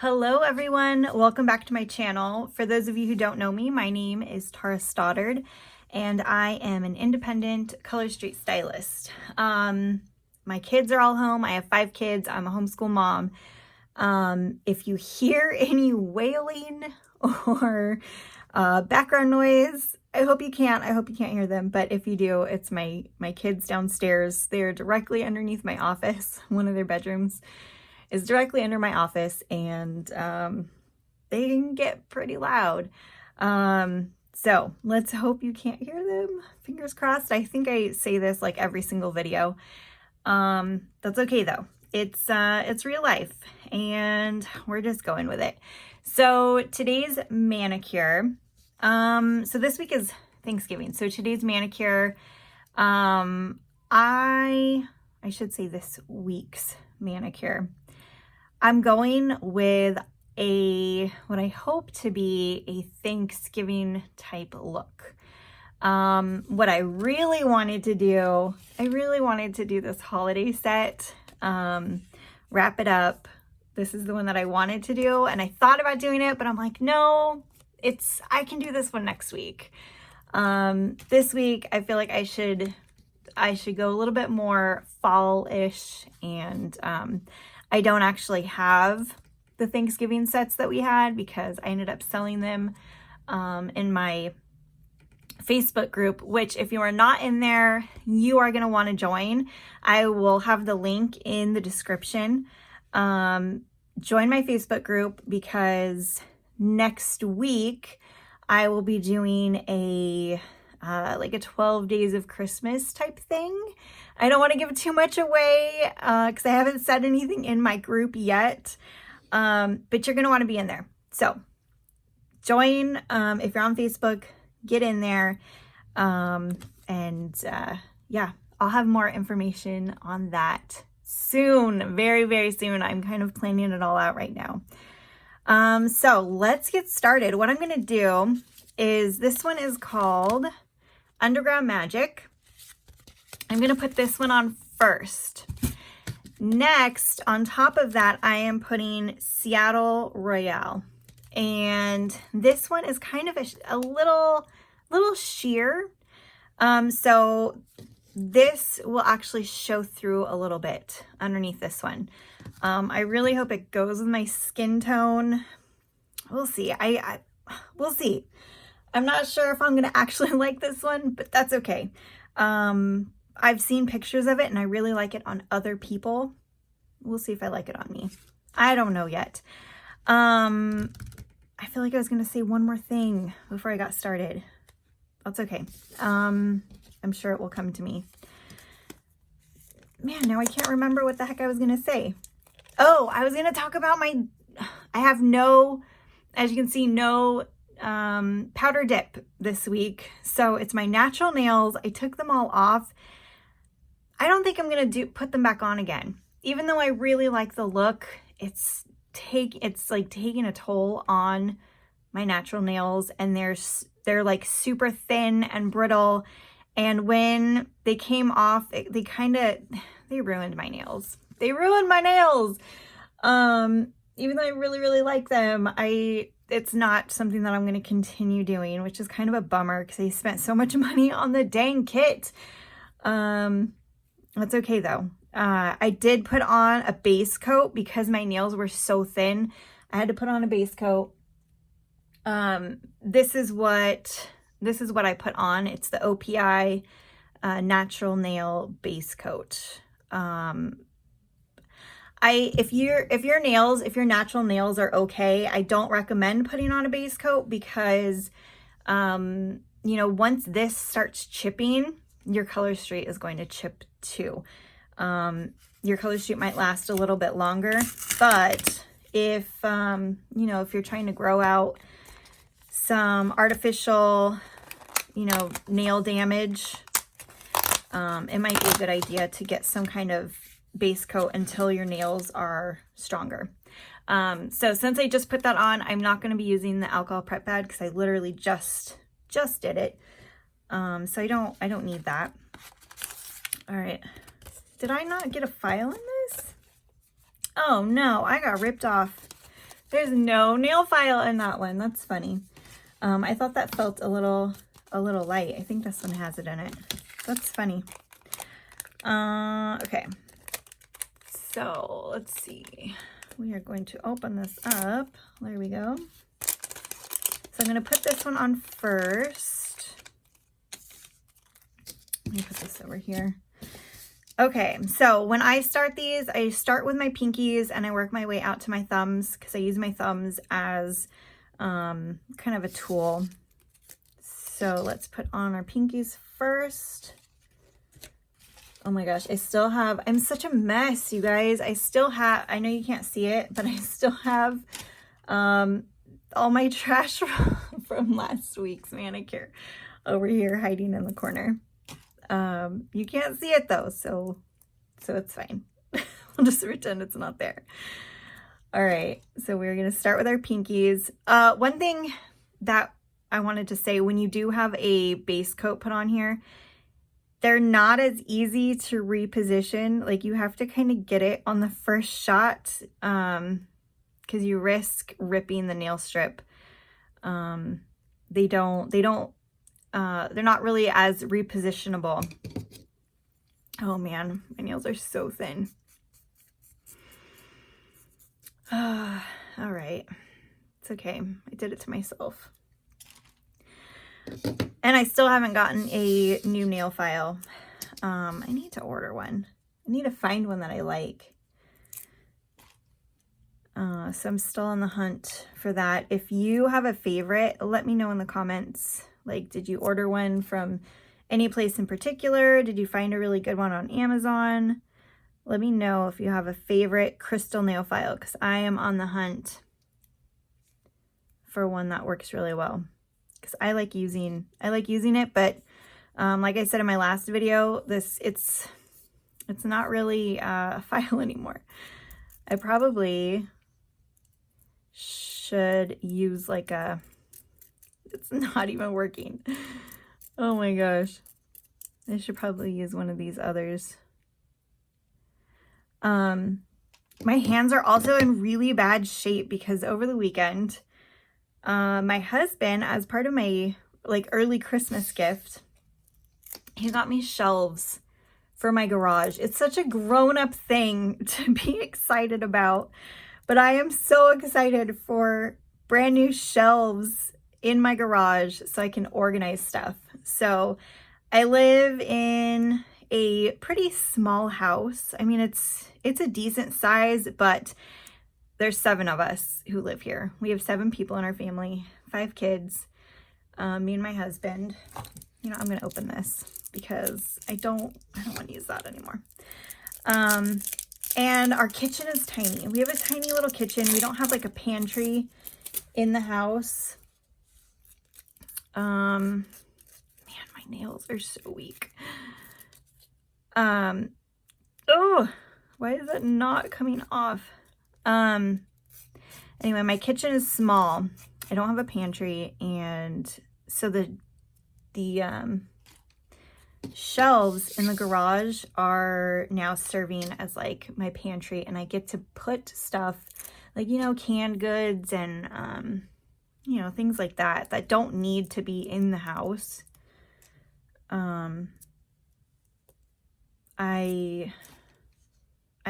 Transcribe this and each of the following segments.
Hello everyone, welcome back to my channel. For those of you who don't know me, my name is Tara Stoddard and I am an independent color street stylist. My kids are all home. I have 5 kids. I'm a homeschool mom. If you hear any wailing or background noise, I hope you can't hear them, but if you do, it's my kids downstairs. They're directly underneath my office. One of their bedrooms is directly under my office, and they can get pretty loud. So let's hope you can't hear them. Fingers crossed. I think I say this like every single video. That's okay though. It's real life and we're just going with it. So today's manicure. So this week is Thanksgiving. So today's manicure, I should say this week's manicure. I'm going with what I hope to be a Thanksgiving type look. What I really wanted to do, this holiday set, wrap it up. This is the one that I wanted to do, and I thought about doing it, but I'm like, no, I can do this one next week. This week, I feel like I should go a little bit more fall-ish, and I don't actually have the Thanksgiving sets that we had because I ended up selling them in my Facebook group, which if you are not in there, you are going to want to join. I will have the link in the description. Join my Facebook group because next week I will be doing like a 12 days of Christmas type thing. I don't want to give too much away because I haven't said anything in my group yet, but you're going to want to be in there. So join if you're on Facebook, get in there, and yeah, I'll have more information on that soon, very, very soon. I'm kind of planning it all out right now. So let's get started. What I'm going to do is, this one is called Underground Magic. I'm going to put this one on first. Next, on top of that, I am putting Seattle Royale. And this one is kind of a little sheer. So this will actually show through a little bit underneath this one. I really hope it goes with my skin tone. We'll see. We'll see. I'm not sure if I'm going to actually like this one, but that's okay. I've seen pictures of it and I really like it on other people. We'll see if I like it on me. I don't know yet. I feel like I was going to say one more thing before I got started. That's okay. I'm sure it will come to me. Man, now I can't remember what the heck I was going to say. Oh, I was going to talk about I have as you can see, no powder dip this week. So it's my natural nails. I took them all off. I don't think I'm going to put them back on again. Even though I really like the look, it's like taking a toll on my natural nails, and they're like super thin and brittle. And when they came off, they ruined my nails. They ruined my nails. Even though I really, really like them, it's not something that I'm going to continue doing, which is kind of a bummer because I spent so much money on the dang kit. That's okay though. I did put on a base coat because my nails were so thin. I had to put on a base coat. This is what I put on. It's the OPI natural nail base coat. If your natural nails are okay, I don't recommend putting on a base coat because, once this starts chipping, your color streak is going to chip too. Your color streak might last a little bit longer, but if you're trying to grow out some artificial, nail damage, it might be a good idea to get some kind of base coat until your nails are stronger. So since I just put that on, I'm not going to be using the alcohol prep pad because I literally just did it. So I don't need that. All right. Did I not get a file in this? Oh no, I got ripped off There's no nail file in that one. That's funny. I thought that felt a little light. I think this one has it in it. That's funny. Okay. So let's see. We are going to open this up. There we go. So I'm going to put this one on first. Let me put this over here. Okay, so when I start these, I start with my pinkies and I work my way out to my thumbs because I use my thumbs as kind of a tool. So let's put on our pinkies first. Oh my gosh, I'm such a mess, you guys. I know you can't see it, but I still have all my trash from last week's manicure over here hiding in the corner. You can't see it though, so it's fine. We'll just pretend it's not there. All right, so we're gonna start with our pinkies. One thing that I wanted to say, when you do have a base coat put on here, they're not as easy to reposition. Like, you have to kind of get it on the first shot, because you risk ripping the nail strip. They're not really as repositionable. Oh man, my nails are so thin. All right, it's okay. I did it to myself. And I still haven't gotten a new nail file. I need to order one. I need to find one that I like. So I'm still on the hunt for that. If you have a favorite, let me know in the comments. Like, did you order one from any place in particular? Did you find a really good one on Amazon? Let me know if you have a favorite crystal nail file, because I am on the hunt for one that works really well. Because I like using it, but like I said in my last video, it's not really a file anymore. I probably should use it's not even working. Oh my gosh. I should probably use one of these others. My hands are also in really bad shape because over the weekend, my husband, as part of my early Christmas gift, he got me shelves for my garage. It's such a grown-up thing to be excited about, but I am so excited for brand new shelves in my garage so I can organize stuff. So I live in a pretty small house. I mean, it's a decent size, but there's 7 of us who live here. We have 7 people in our family, 5 kids, me and my husband. You know, I'm gonna open this because I don't want to use that anymore. And our kitchen is tiny. We have a tiny little kitchen. We don't have like a pantry in the house. Man, my nails are so weak. Oh, why is it not coming off? Anyway, my kitchen is small. I don't have a pantry, and so the shelves in the garage are now serving as like my pantry, and I get to put stuff like, you know, canned goods and you know, things like that don't need to be in the house. I'm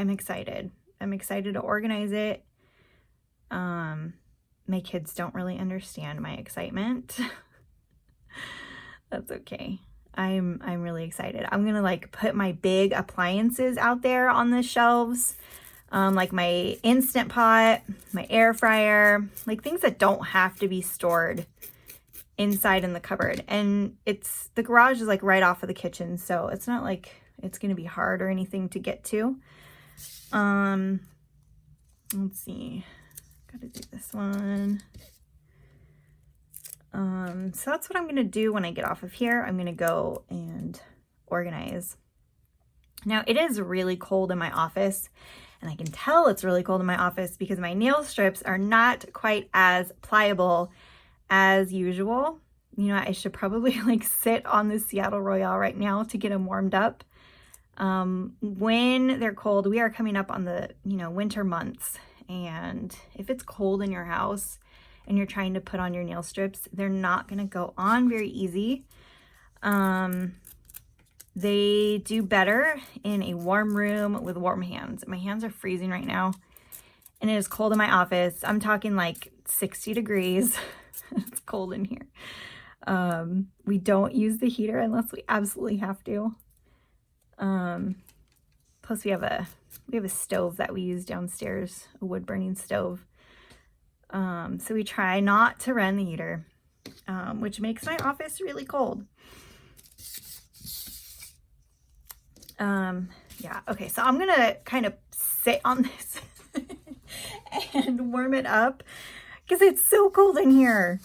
excited. I'm excited to organize it. My kids don't really understand my excitement. That's okay. I'm really excited. I'm gonna like put my big appliances out there on the shelves, like my Instant Pot, my air fryer, like things that don't have to be stored inside in the cupboard. And the garage is like right off of the kitchen, so it's not like it's gonna be hard or anything to get to. Let's see, gotta do this one. So that's what I'm gonna do when I get off of here. I'm gonna go and organize. Now, it is really cold in my office, and I can tell it's really cold in my office because my nail strips are not quite as pliable as usual. You know, I should probably like sit on the Seattle Royale right now to get them warmed up. When they're cold, we are coming up on the, you know, winter months, And if it's cold in your house and you're trying to put on your nail strips, they're not going to go on very easy. They do better in a warm room with warm hands. My hands are freezing right now, and it is cold in my office. I'm talking like 60 degrees. It's cold in here. We don't use the heater unless we absolutely have to. Plus we have a stove that we use downstairs, a wood burning stove. So we try not to run the heater, which makes my office really cold. Yeah, okay, so I'm gonna kind of sit on this and warm it up because it's so cold in here,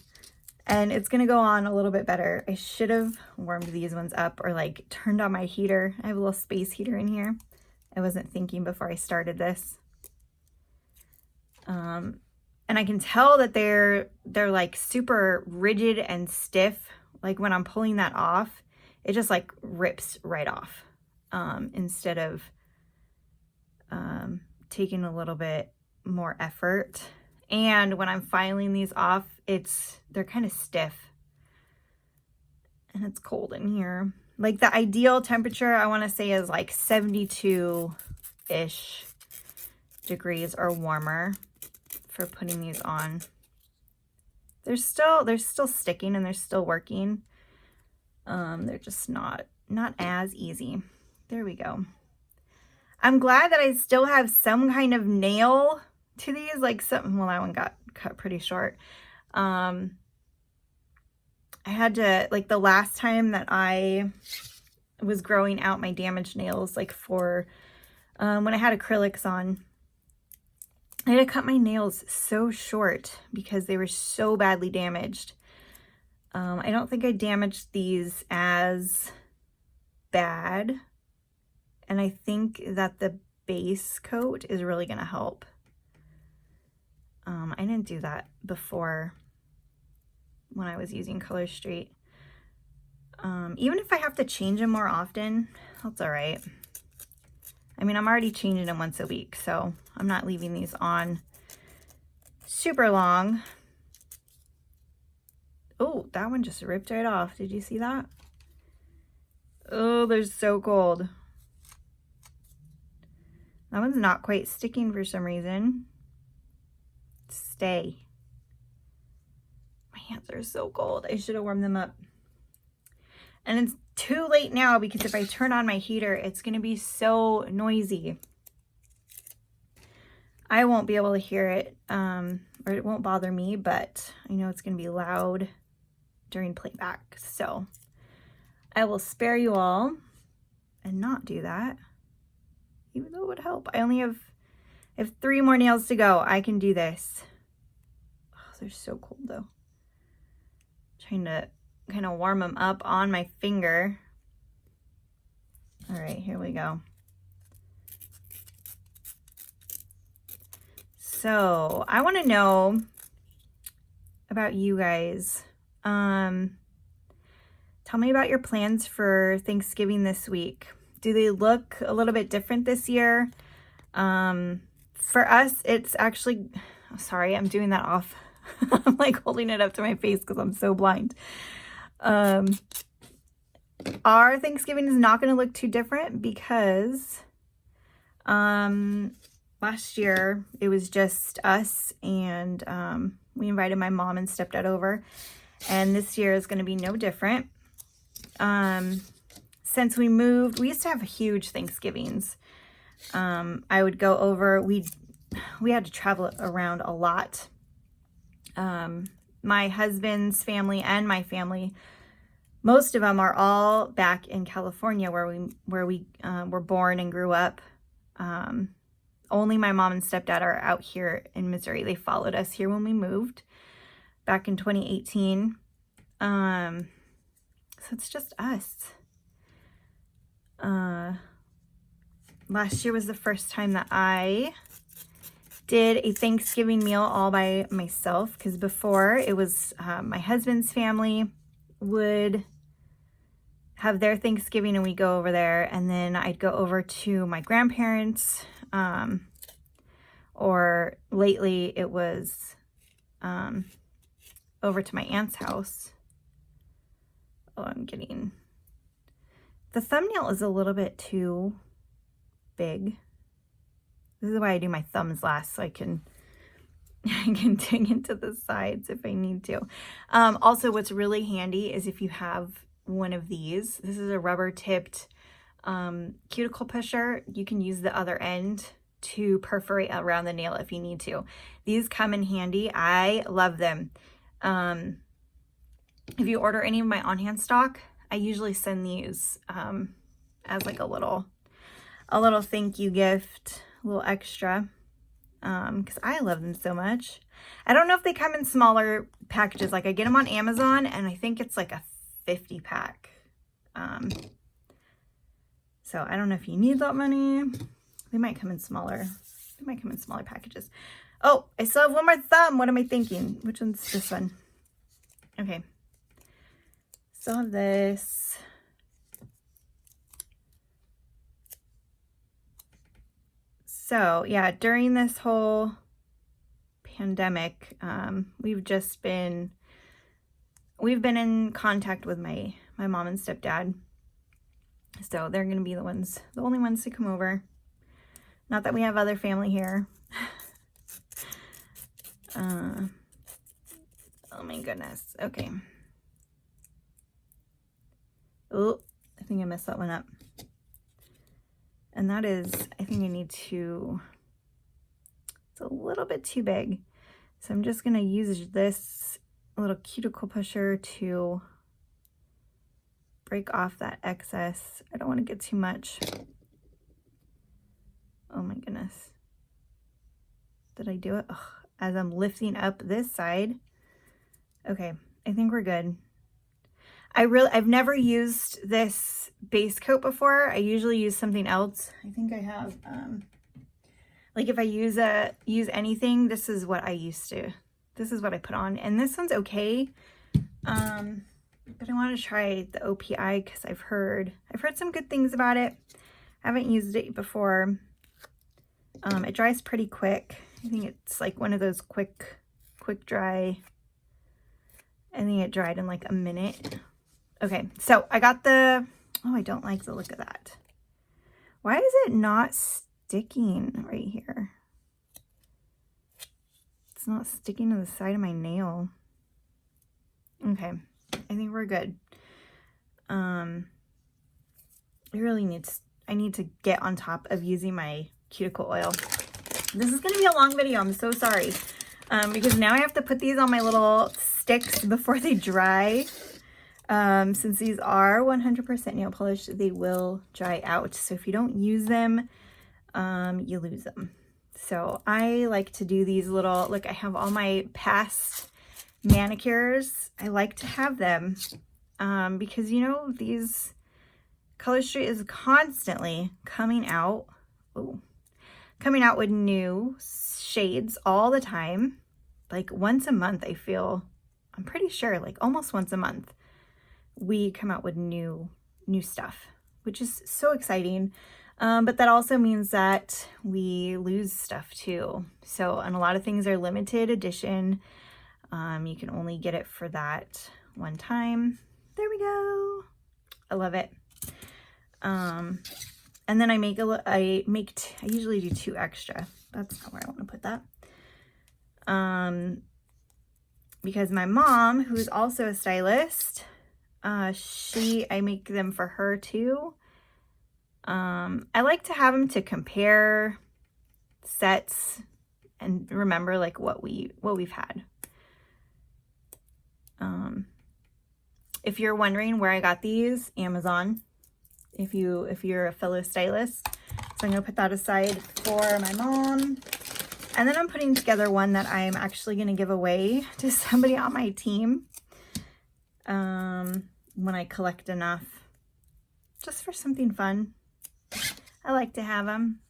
and it's gonna go on a little bit better. I should have warmed these ones up or like turned on my heater. I have a little space heater in here. I wasn't thinking before I started this. And I can tell that they're like super rigid and stiff. Like when I'm pulling that off, it just like rips right off. Instead of taking a little bit more effort. And when I'm filing these off, they're kind of stiff. And it's cold in here. Like the ideal temperature, I want to say, is like 72-ish degrees or warmer for putting these on. They're still sticking and they're still working. They're just not as easy. There we go. I'm glad that I still have some kind of nail to these, like some, well, that one got cut pretty short. I had to, like the last time that I was growing out my damaged nails, like for, when I had acrylics on, I had to cut my nails so short because they were so badly damaged. I don't think I damaged these as bad. And I think that the base coat is really going to help. I didn't do that before when I was using Color Street. Even if I have to change them more often, that's all right. I mean, I'm already changing them once a week, so I'm not leaving these on super long. Oh, that one just ripped right off. Did you see that? Oh, they're so cold. That one's not quite sticking for some reason. Stay. My hands are so cold. I should have warmed them up. And it's too late now because if I turn on my heater, it's going to be so noisy. I won't be able to hear it, or it won't bother me, but I know it's going to be loud during playback. So I will spare you all and not do that, even though it would help. I only have 3 more nails to go. I can do this. Oh, they're so cold though. Trying to kind of warm them up on my finger. All right, here we go. So I want to know about you guys. Tell me about your plans for Thanksgiving this week. Do they look a little bit different this year? For us, it's actually, sorry, I'm doing that off. I'm like holding it up to my face because I'm so blind. Our Thanksgiving is not going to look too different because last year it was just us, and we invited my mom and stepdad over, and this year is going to be no different. Since we moved, we used to have huge Thanksgivings. I would go over, we had to travel around a lot. My husband's family and my family, most of them are all back in California where we were born and grew up. Only my mom and stepdad are out here in Missouri. They followed us here when we moved back in 2018. So it's just us. Last year was the first time that I did a Thanksgiving meal all by myself, because before it was my husband's family would have their Thanksgiving and we go over there, and then I'd go over to my grandparents, or lately it was over to my aunt's house. Oh, the thumbnail is a little bit too big. This is why I do my thumbs last, so I can dig into the sides if I need to. Also, what's really handy is if you have one of these. This is a rubber tipped cuticle pusher. You can use the other end to perforate around the nail if you need to. These come in handy. I love them. If you order any of my on-hand stock, I usually send these as like a little thank you gift, a little extra, because I love them so much. I don't know if they come in smaller packages. Like I get them on Amazon, and I think it's like a 50 pack. So I don't know if you need that many. They might come in smaller. They might come in smaller packages. Oh, I still have one more thumb. What am I thinking? Which one's this one? Okay. Still have this. So yeah, during this whole pandemic, we've been in contact with my mom and stepdad. So they're going to be the only ones to come over. Not that we have other family here. Oh my goodness. Okay. Oh, I think I messed that one up. And that is, I think I need to, it's a little bit too big. So I'm just going to use this little cuticle pusher to break off that excess. I don't want to get too much. Oh my goodness. Did I do it? Ugh, as I'm lifting up this side. Okay, I think we're good. I've never used this base coat before. I usually use something else. I think I have, like if I use anything, this is what I put on. And this one's okay. But I want to try the OPI because I've heard some good things about it. I haven't used it before. It dries pretty quick. I think it's like one of those quick dry. I think it dried in like a minute. Okay, so I got oh, I don't like the look of that. Why is it not sticking right here? It's not sticking to the side of my nail. Okay, I think we're good. I need to get on top of using my cuticle oil. This is going to be a long video. I'm so sorry. Because now I have to put these on my little sticks before they dry. Since these are 100% nail polish, they will dry out. So if you don't use them, you lose them. So I like to do these little, look, I have all my past manicures. I like to have them because, you know, these Color Street is constantly coming out with new shades all the time. Like once a month, I'm pretty sure, like almost once a month, we come out with new stuff, which is so exciting. But that also means that we lose stuff too. So, and a lot of things are limited edition. You can only get it for that one time. There we go. I love it. And then I usually do 2 extra. That's not where I want to put that. Because my mom, who's also a stylist, I make them for her too. I like to have them to compare sets and remember like what we've had. If you're wondering where I got these, Amazon. If you're a fellow stylist. So I'm gonna put that aside for my mom. And then I'm putting together one that I'm actually gonna give away to somebody on my team. When I collect enough, just for something fun. I like to have them.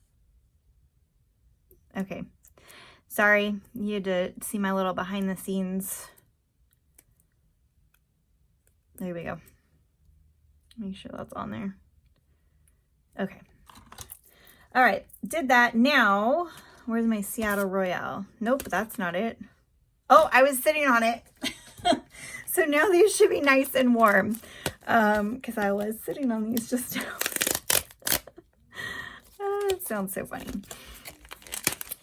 Okay, sorry, you had to see my little behind the scenes. There we go. Make sure that's on there. Okay. All right, did that. Now Where's my Seattle Royale? Nope, that's not it. Oh, I was sitting on it. So now these should be nice and warm. Because I was sitting on these just now. It sounds so funny.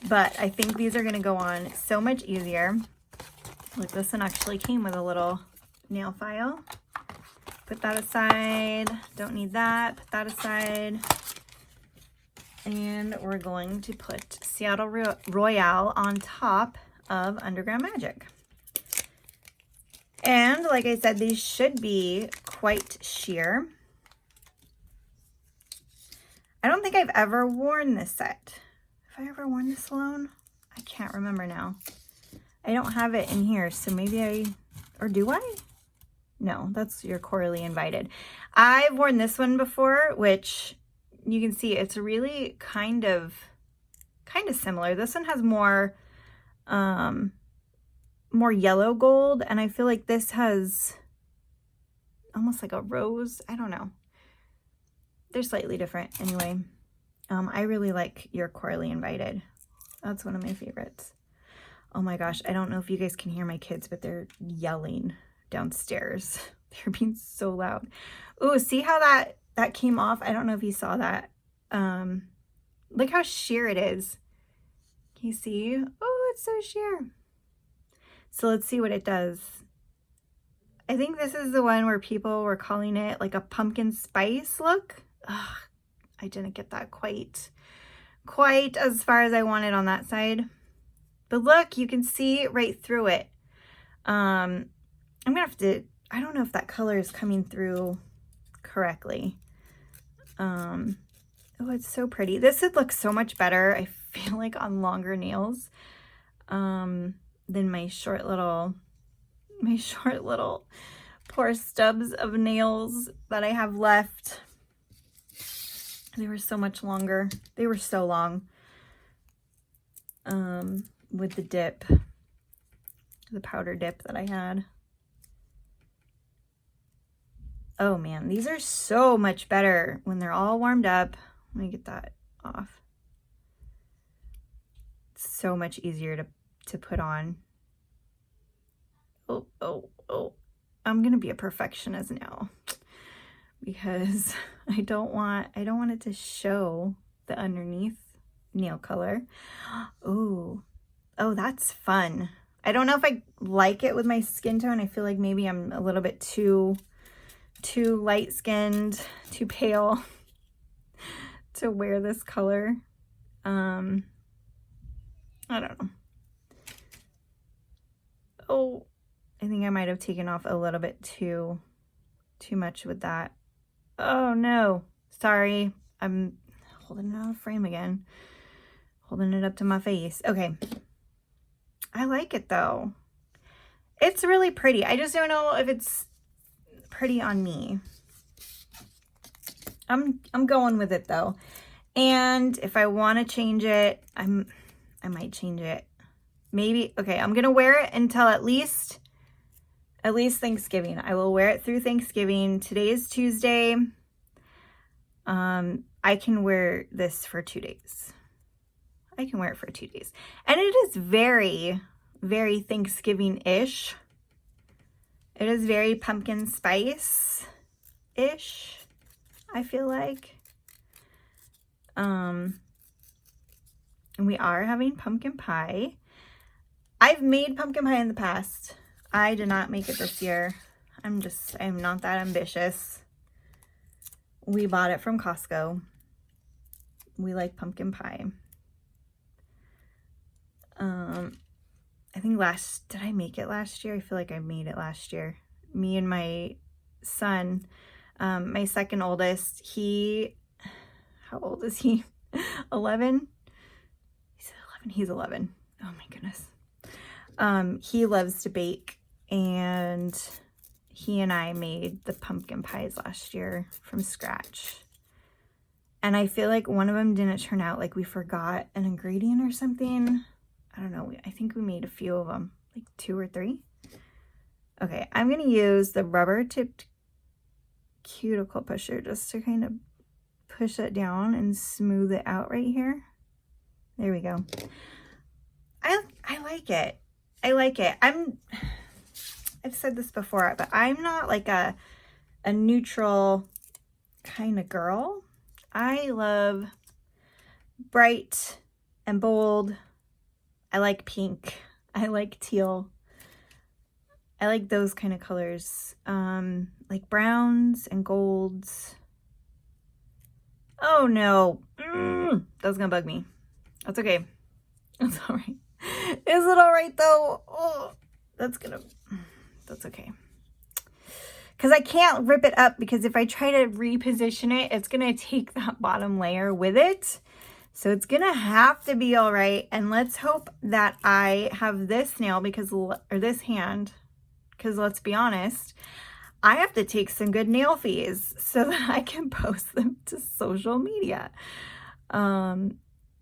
But I think these are going to go on so much easier. Look, this one actually came with a little nail file. Put that aside. Don't need that. Put that aside. And we're going to put Seattle Royale on top of Underground Magic. And like I said, these should be quite sheer. I don't think I've ever worn this set. Have I ever worn this alone? I can't remember now. I don't have it in here, so maybe or do I? No, that's your Corally Invited. I've worn this one before, which you can see it's really kind of similar. This one has more yellow gold, and I feel like this has almost like a rose. I don't know. They're slightly different. Anyway, I really like your Corally Invited. That's one of my favorites. Oh my gosh, I don't know if you guys can hear my kids, but they're yelling downstairs. They're being so loud. Ooh, see how that came off? I don't know if you saw that. Look how sheer it is. Can you see? Oh, it's so sheer. So let's see what it does. I think this is the one where people were calling it like a pumpkin spice look. Ugh, I didn't get that quite as far as I wanted on that side. But look, you can see right through it. I'm gonna have to, I don't know if that color is coming through correctly. Oh, it's so pretty. This would look so much better, I feel like, on longer nails than my short little poor stubs of nails that I have left. They were so much longer. They were so long. With the dip, the powder dip that I had. Oh man, these are so much better when they're all warmed up. Let me get that off. It's so much easier to put on. Oh. I'm going to be a perfectionist now because I don't want it to show the underneath nail color. Oh, that's fun. I don't know if I like it with my skin tone. I feel like maybe I'm a little bit too light-skinned, too pale to wear this color. I don't know. Oh, I think I might have taken off a little bit too much with that. Oh no, sorry. I'm holding it out of frame again. Holding it up to my face. Okay. I like it though. It's really pretty. I just don't know if it's pretty on me. I'm going with it though. And if I want to change it, I might change it. Maybe, okay, I'm going to wear it until at least Thanksgiving. I will wear it through Thanksgiving. Today is Tuesday. I can wear this for 2 days. I can wear it for 2 days. And it is very, very Thanksgiving-ish. It is very pumpkin spice-ish, I feel like. And we are having pumpkin pie. I've made pumpkin pie in the past. I did not make it this year. I'm not that ambitious. We bought it from Costco. We like pumpkin pie. I think did I make it last year? I feel like I made it last year. Me and my son, my second oldest, how old is he? 11? He's 11. Oh my goodness. He loves to bake, and he and I made the pumpkin pies last year from scratch. And I feel like one of them didn't turn out, like we forgot an ingredient or something. I don't know. I think we made a few of them, like 2 or 3. Okay, I'm going to use the rubber tipped cuticle pusher just to kind of push it down and smooth it out right here. There we go. I like it. I like it. I've said this before, but I'm not like a neutral kind of girl. I love bright and bold. I like pink. I like teal. I like those kind of colors. Like browns and golds. Oh no. That's gonna bug me. That's okay. That's all right. Is it all right though? Oh, that's okay. Because I can't rip it up, because if I try to reposition it, it's gonna take that bottom layer with it. So it's gonna have to be all right. And let's hope that I have this nail or this hand, because let's be honest, I have to take some good nail fees so that I can post them to social media.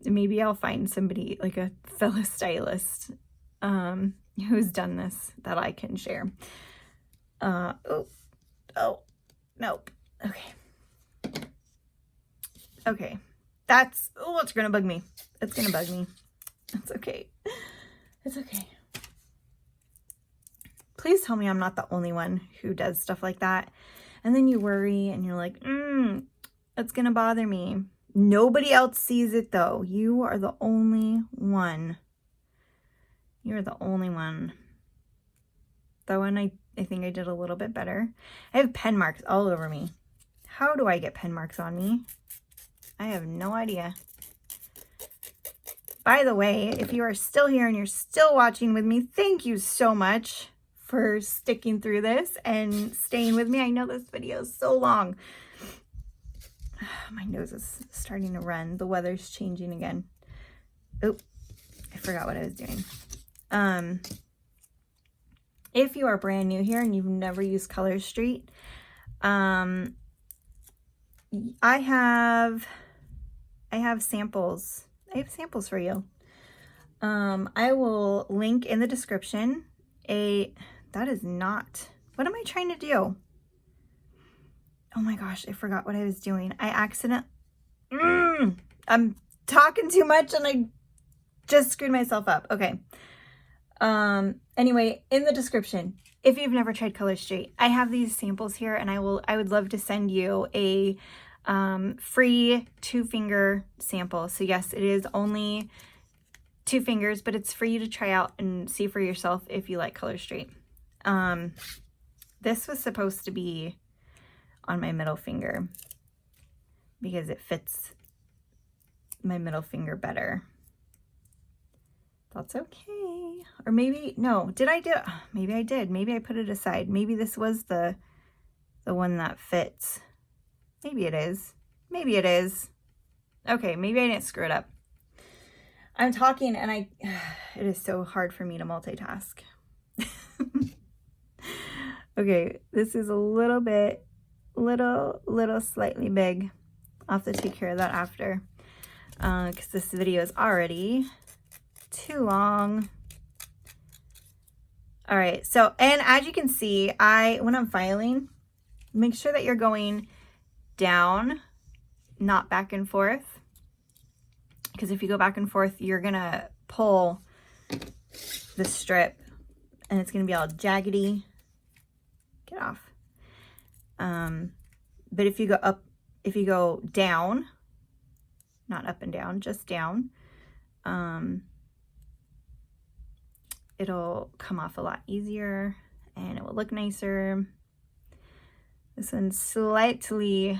Maybe I'll find somebody, like a fellow stylist, who's done this, that I can share. Oh, nope. Okay. That's what's gonna bug me. It's gonna bug me. It's okay. It's okay. Please tell me I'm not the only one who does stuff like that. And then you worry and you're like, it's gonna bother me. Nobody else sees it though. You are the only one. You're the only one. That one I think I did a little bit better. I have pen marks all over me. How do I get pen marks on me? I have no idea. By the way, if you are still here and you're still watching with me, thank you so much for sticking through this and staying with me. I know this video is so long. My nose is starting to run. The weather's changing again. Oh, I forgot what I was doing. If you are brand new here and you've never used Color Street, I have samples. I have samples for you. I will link in the description that is not, what am I trying to do? Oh my gosh, I forgot what I was doing. I'm talking too much and I just screwed myself up. Okay. Anyway, in the description, if you've never tried Color Street, I have these samples here, and I would love to send you a free 2-finger sample. So yes, it is only 2 fingers, but it's for you to try out and see for yourself if you like Color Street. This was supposed to be on my middle finger because it fits my middle finger better. That's okay. Or maybe, no, did I do it? Maybe I did. Maybe I put it aside. Maybe this was the one that fits. Maybe it is. Maybe it is. Okay, maybe I didn't screw it up. I'm talking and it is so hard for me to multitask. Okay, this is a little slightly big. I'll have to take care of that after. Because this video is already too long. All right, so, and as you can see, when I'm filing, make sure that you're going down, not back and forth. Because if you go back and forth, you're gonna pull the strip and it's gonna be all jaggedy. Get off. But if you go down, not up and down, just down, it'll come off a lot easier and it will look nicer. This one's slightly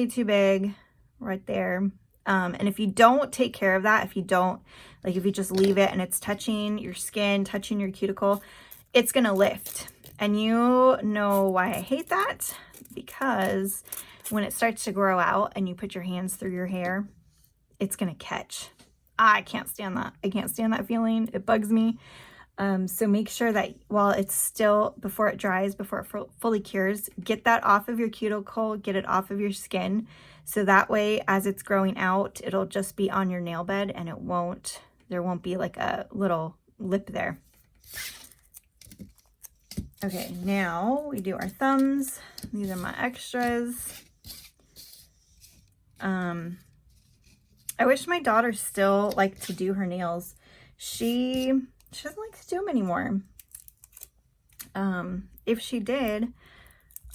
too big right there. And if you don't take care of that, if you just leave it and it's touching your skin, touching your cuticle, it's gonna lift. And you know why I hate that? Because when it starts to grow out and you put your hands through your hair, it's gonna catch. I can't stand that. I can't stand that feeling. It bugs me. So make sure that while it's still, before it dries, before it fully cures, get that off of your cuticle, get it off of your skin. So that way, as it's growing out, it'll just be on your nail bed and there won't be like a little lip there. Okay, now we do our thumbs. These are my extras. I wish my daughter still liked to do her nails. She doesn't like to do them anymore. If she did,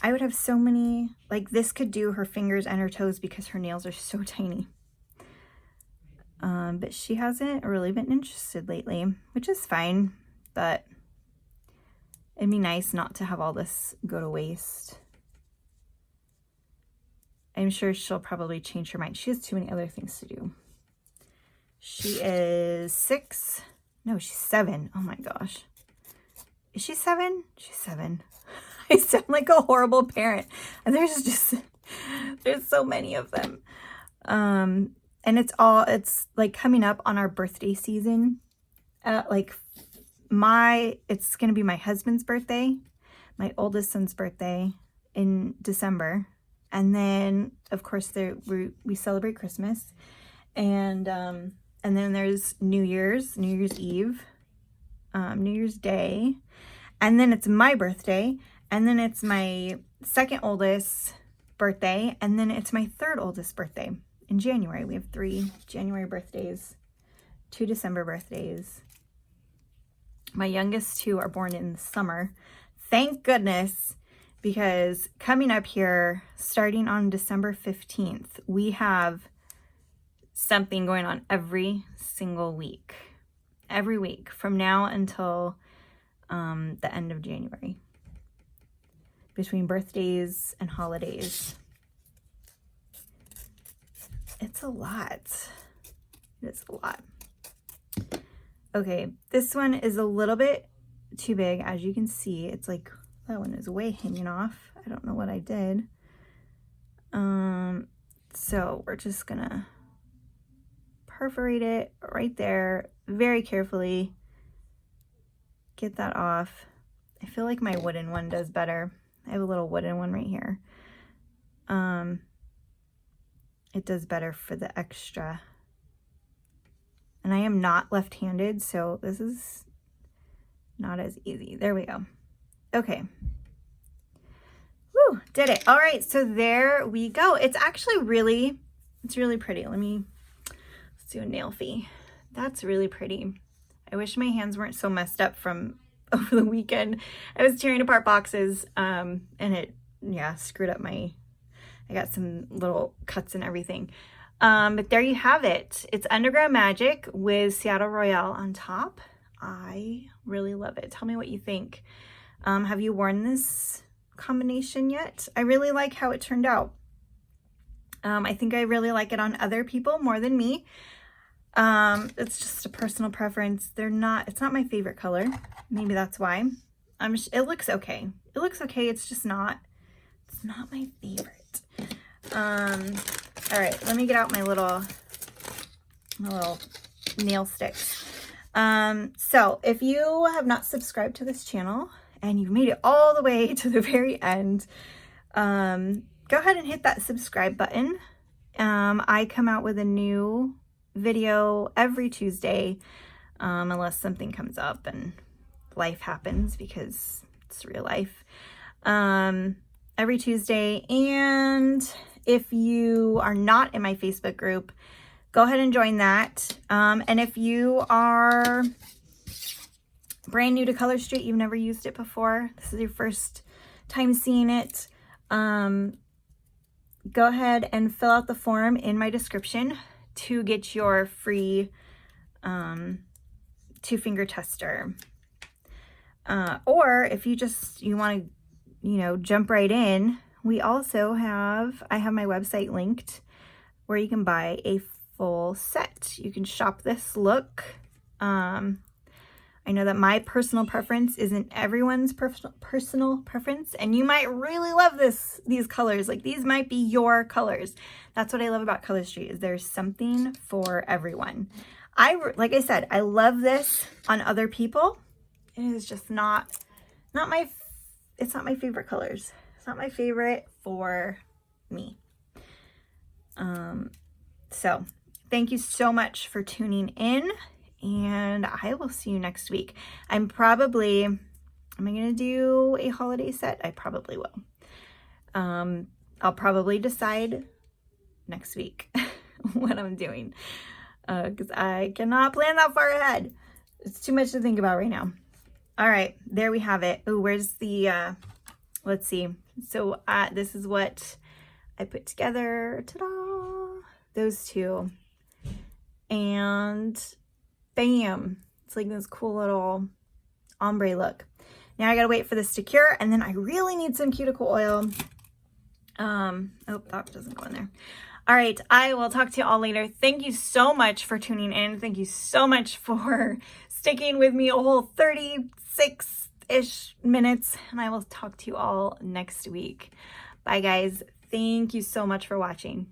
I would have so many, like this could do her fingers and her toes because her nails are so tiny. But she hasn't really been interested lately, which is fine, but it'd be nice not to have all this go to waste. I'm sure she'll probably change her mind. She has too many other things to do. She is 6. No, she's 7. Oh my gosh. Is she 7? She's 7. I sound like a horrible parent. And there's so many of them. And it's like coming up on our birthday season. It's going to be my husband's birthday, my oldest son's birthday in December. And then, of course, we celebrate Christmas. And then there's New Year's Eve, New Year's Day. And then it's my birthday. And then it's my second oldest birthday. And then it's my third oldest birthday in January. We have 3 January birthdays, 2 December birthdays. My youngest 2 are born in the summer. Thank goodness, because coming up here, starting on December 15th, we have something going on every single week. Every week from now until the end of January. Between birthdays and holidays. It's a lot. It's a lot. Okay, this one is a little bit too big. As you can see, it's like, that one is way hanging off. I don't know what I did. So we're just gonna perforate it right there very carefully. Get that off. I feel like my wooden one does better. I have a little wooden one right here. It does better for the extra. And I am not left-handed, so this is not as easy. There we go. Okay. Woo, did it. All right, so there we go. It's actually really pretty. Let's do a nail fee. That's really pretty. I wish my hands weren't so messed up from over the weekend. I was tearing apart boxes, and it, screwed up I got some little cuts and everything. But there you have it. It's Underground Magic with Seattle Royale on top. I really love it. Tell me what you think. Have you worn this combination yet? I really like how it turned out. I think I really like it on other people more than me. It's just a personal preference. It's not my favorite color. Maybe that's why. It looks okay. It looks okay. It's not my favorite. All right, let me get out my little nail sticks. So if you have not subscribed to this channel and you've made it all the way to the very end, go ahead and hit that subscribe button. I come out with a new video every Tuesday, unless something comes up and life happens, because it's real life. Every Tuesday. And if you are not in my Facebook group, go ahead and join that. And if you are brand new to Color Street, you've never used it before, this is your first time seeing it, go ahead and fill out the form in my description to get your free 2-finger tester. Or if you want to, jump right in, I have my website linked where you can buy a full set. You can shop this look. I know that my personal preference isn't everyone's personal preference, and you might really love these colors. Like, these might be your colors. That's what I love about Color Street, is there's something for everyone. Like I said, I love this on other people. It is just it's not my favorite colors. It's not my favorite for me. So thank you so much for tuning in, and I will see you next week. Am I going to do a holiday set? I probably will. I'll probably decide next week. what I'm doing because I cannot plan that far ahead. It's too much to think about right now. All right, there we have it. Oh, where's the, let's see. So this is what I put together. Ta-da! Those two. And bam, it's like this cool little ombre look. Now I gotta wait for this to cure, and then I really need some cuticle oil. Oh, that doesn't go in there. All right, I will talk to you all later. Thank you so much for tuning in. Thank you so much for sticking with me a whole 36-ish minutes, and I will talk to you all next week. Bye, guys. Thank you so much for watching.